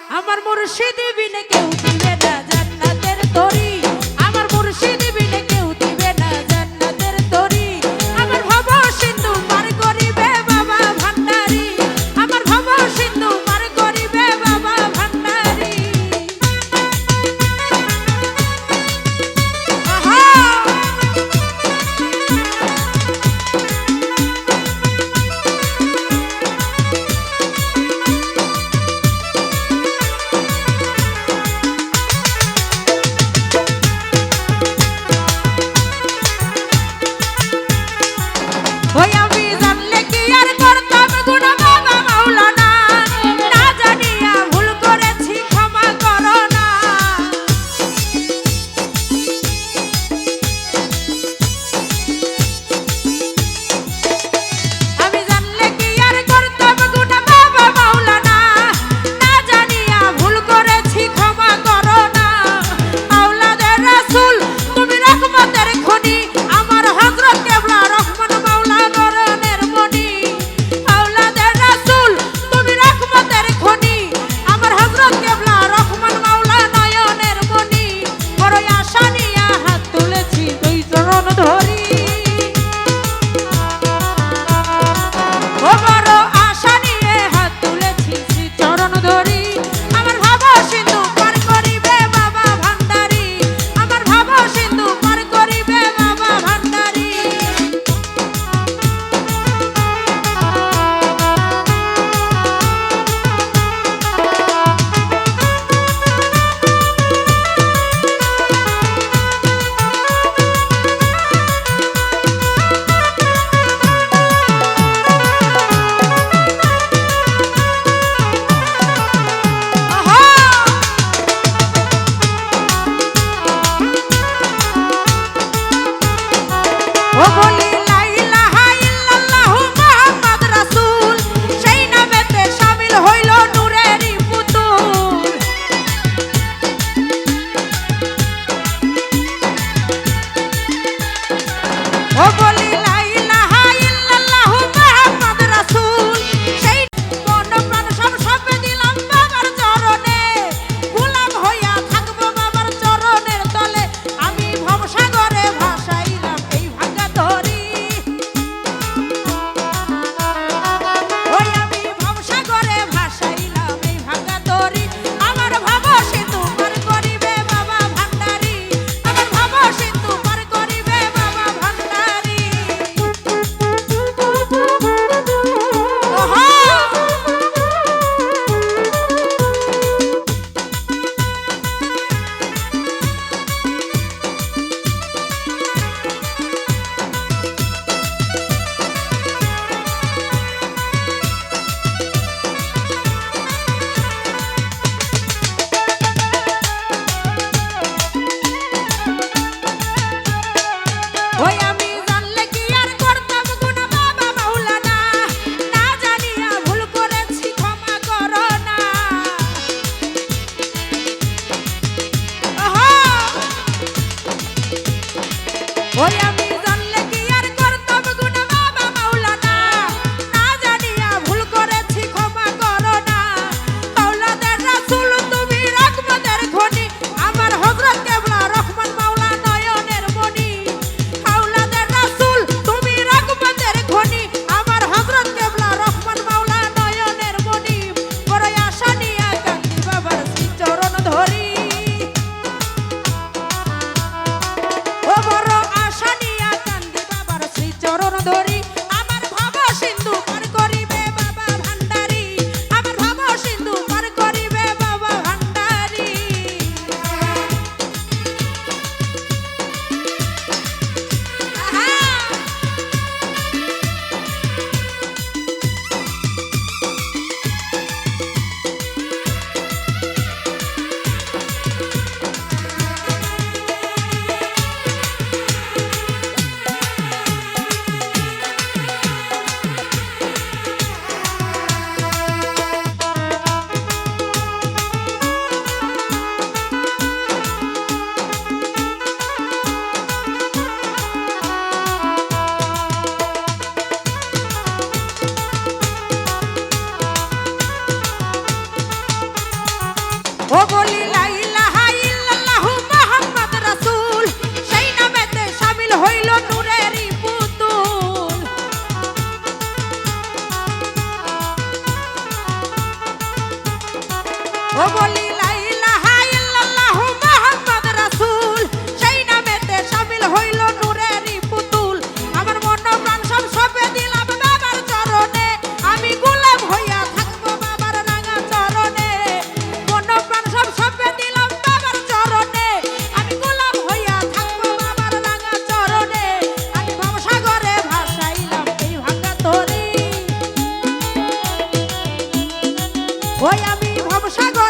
আমার মুর্শিদ বিনে কেউ দিবে না জান্নাতের তরি, আমার মুর্শিদ বিনে কেউ দিবে না জান্নাতের তরি। আমার ভব সিন্ধু পার করিবে বাবা ভান্ডারি, আমার ভব সিন্ধু পার করিবে বাবা ভান্ডারি। আহা ও বলি লা ইলাহা ইল্লাল্লাহু মুহাম্মদ রাসূল সেই নামেতে শামিল হইল নূরেরই পুতুল ও বলি লা ইলাহা ইল্লাল্লাহু মুহাম্মদ রাসূল সেই নামেতে শামিল হইল নূরেরই পুতুল আমার মন প্রাণ সব সঁপে দিলাম বাবার চরণে আমি গোলাম হইয়া থাকবো বাবার রাঙা চরণে মন প্রাণ সব সঁপে দিলাম বাবার চরণে আমি গোলাম হইয়া থাকবো বাবার রাঙা চরণে আমি ভবসাগরে ভাসাইলাম এই ভাঙা তরি ওই আমি ভবসাগর